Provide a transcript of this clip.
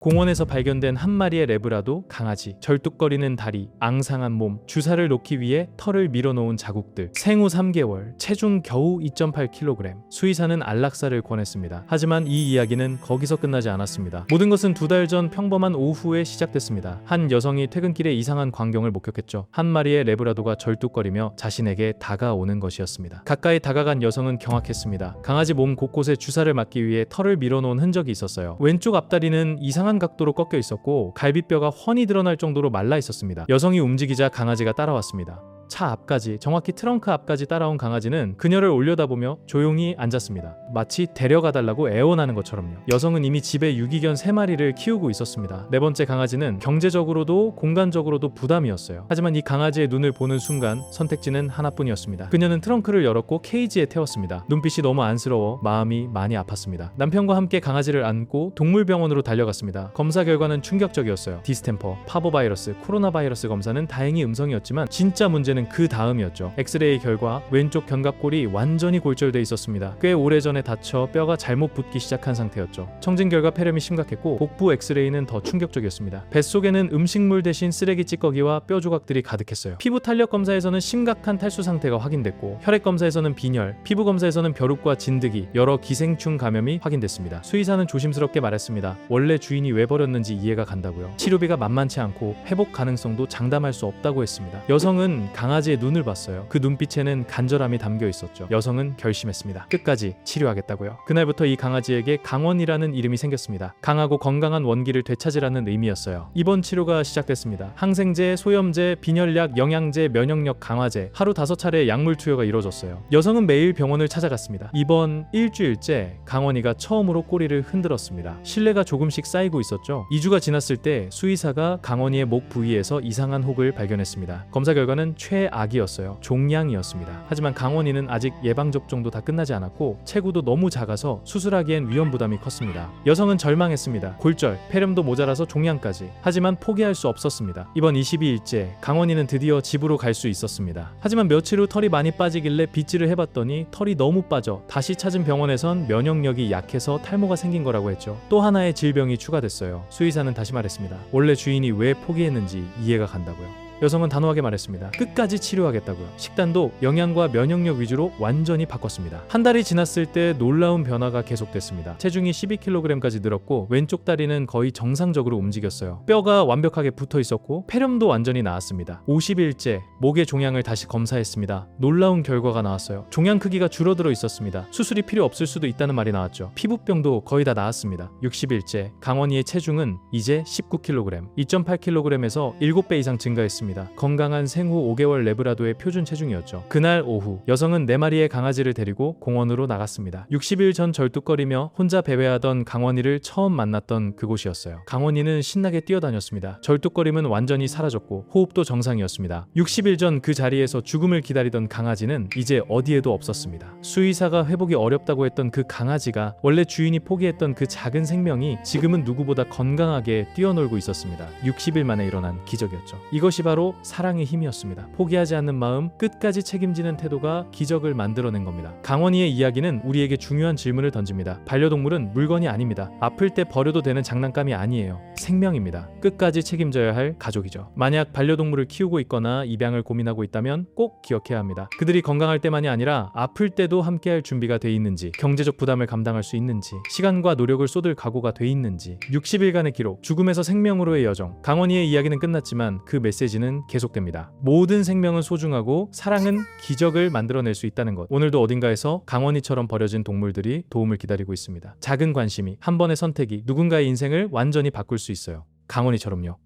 공원에서 발견된 한 마리의 레브라도 강아지, 절뚝거리는 다리, 앙상한 몸, 주사를 놓기 위해 털을 밀어놓은 자국들, 생후 3개월, 체중 겨우 2.8kg. 수의사는 안락사를 권했습니다. 하지만 이 이야기는 거기서 끝나지 않았습니다. 모든 것은 2달 전 평범한 오후에 시작됐습니다. 한 여성이 퇴근길에 이상한 광경을 목격했죠. 한 마리의 레브라도가 절뚝거리며 자신에게 다가오는 것이었습니다. 가까이 다가간 여성은 경악했습니다. 강아지 몸 곳곳에 주사를 맞기 위해 털을 밀어놓은 흔적이 있었어요. 왼쪽 앞다리는 이상한 각도로 꺾여 있었고 갈비뼈가 훤히 드러날 정도로 말라 있었습니다. 여성이 움직이자 강아지가 따라왔습니다. 차 앞까지, 정확히 트렁크 앞까지 따라온 강아지는 그녀를 올려다보며 조용히 앉았습니다. 마치 데려가달라고 애원하는 것처럼요. 여성은 이미 집에 유기견 3마리를 키우고 있었습니다. 네 번째 강아지는 경제적으로도 공간적으로도 부담이었어요. 하지만 이 강아지의 눈을 보는 순간 선택지는 하나뿐이었습니다. 그녀는 트렁크를 열었고 케이지에 태웠습니다. 눈빛이 너무 안쓰러워 마음이 많이 아팠습니다. 남편과 함께 강아지를 안고 동물병원으로 달려갔습니다. 검사 결과는 충격적이었어요. 디스템퍼, 파보바이러스, 코로나 바이러스 검사는 다행히 음성이었지만 진짜 문제는 그 다음이었죠. 엑스레이 결과 왼쪽 견갑골이 완전히 골절돼 있었습니다. 꽤 오래전에 다쳐 뼈가 잘못 붙기 시작한 상태였죠. 청진 결과 폐렴이 심각했고 복부 엑스레이는 더 충격적이었습니다. 뱃속에는 음식물 대신 쓰레기 찌꺼기와 뼈 조각들이 가득했어요. 피부 탄력 검사에서는 심각한 탈수 상태가 확인됐고 혈액 검사에서는 빈혈, 피부 검사에서는 벼룩과 진드기, 여러 기생충 감염이 확인됐습니다. 수의사는 조심스럽게 말했습니다. 원래 주인이 왜 버렸는지 이해가 간다고요. 치료비가 만만치 않고 회복 가능성도 장담할 수 없다고 했습니다. 여성은 강아지의 눈을 봤어요. 그 눈빛에는 간절함이 담겨 있었죠. 여성은 결심했습니다. 끝까지 치료하겠다고요. 그날부터 이 강아지에게 강원이라는 이름이 생겼습니다. 강하고 건강한 원기를 되찾으라는 의미였어요. 입원 치료가 시작됐습니다. 항생제, 소염제, 빈혈약, 영양제, 면역력 강화제, 하루 5차례 약물 투여가 이루어졌어요. 여성은 매일 병원을 찾아갔습니다. 이번 일주일째 강원이가 처음으로 꼬리를 흔들었습니다. 신뢰가 조금씩 쌓이고 있었죠. 2주가 지났을 때 수의사가 강원이의 목 부위에서 이상한 혹을 발견했습니다. 검사 결과는 최악이었어요. 종양이었습니다. 하지만 강원이는 아직 예방접종도 다 끝나지 않았고 체구도 너무 작아서 수술하기엔 위험 부담이 컸습니다. 여성은 절망했습니다. 골절, 폐렴도 모자라서 종양까지. 하지만 포기할 수 없었습니다. 이번 22일째 강원이는 드디어 집으로 갈 수 있었습니다. 하지만 며칠 후 털이 많이 빠지길래 빗질을 해봤더니 털이 너무 빠져 다시 찾은 병원에선 면역력이 약해서 탈모가 생긴 거라고 했죠. 또 하나의 질병이 추가됐어요. 수의사는 다시 말했습니다. 원래 주인이 왜 포기했는지 이해가 간다고요. 여성은 단호하게 말했습니다. 끝까지 치료하겠다고요. 식단도 영양과 면역력 위주로 완전히 바꿨습니다. 한 달이 지났을 때 놀라운 변화가 계속됐습니다. 체중이 12kg까지 늘었고 왼쪽 다리는 거의 정상적으로 움직였어요. 뼈가 완벽하게 붙어 있었고 폐렴도 완전히 나았습니다. 50일째 목의 종양을 다시 검사했습니다. 놀라운 결과가 나왔어요. 종양 크기가 줄어들어 있었습니다. 수술이 필요 없을 수도 있다는 말이 나왔죠. 피부병도 거의 다 나았습니다. 60일째 강원이의 체중은 이제 19kg, 2.8kg에서 7배 이상 증가했습니다. 건강한 생후 5개월 레브라도의 표준 체중이었죠. 그날 오후 여성은 4마리의 강아지를 데리고 공원으로 나갔습니다. 60일 전 절뚝거리며 혼자 배회하던 강원이를 처음 만났던 그곳이었어요. 강원이는 신나게 뛰어다녔습니다. 절뚝거림은 완전히 사라졌고 호흡도 정상이었습니다. 60일 전 그 자리에서 죽음을 기다리던 강아지는 이제 어디에도 없었습니다. 수의사가 회복이 어렵다고 했던 그 강아지가 원래 주인이 포기했던 그 작은 생명이 지금은 누구보다 건강하게 뛰어놀고 있었습니다. 60일 만에 일어난 기적이었죠. 이것이 바로 사랑의 힘이었습니다. 포기하지 않는 마음, 끝까지 책임지는 태도가 기적을 만들어낸 겁니다. 강원이의 이야기는 우리에게 중요한 질문을 던집니다. 반려동물은 물건이 아닙니다. 아플 때 버려도 되는 장난감이 아니에요. 생명입니다. 끝까지 책임져야 할 가족이죠. 만약 반려동물을 키우고 있거나 입양을 고민하고 있다면 꼭 기억해야 합니다. 그들이 건강할 때만이 아니라 아플 때도 함께할 준비가 돼 있는지, 경제적 부담을 감당할 수 있는지, 시간과 노력을 쏟을 각오가 돼 있는지. 60일간의 기록, 죽음에서 생명으로의 여정. 강원이의 이야기는 끝났지만 그 메시지는 계속됩니다. 모든 생명은 소중하고 사랑은 기적을 만들어낼 수 있다는 것. 오늘도 어딘가에서 강원이처럼 버려진 동물들이 도움을 기다리고 있습니다. 작은 관심이, 한 번의 선택이 누군가의 인생을 완전히 바꿀 수 있어요. 강원이처럼요.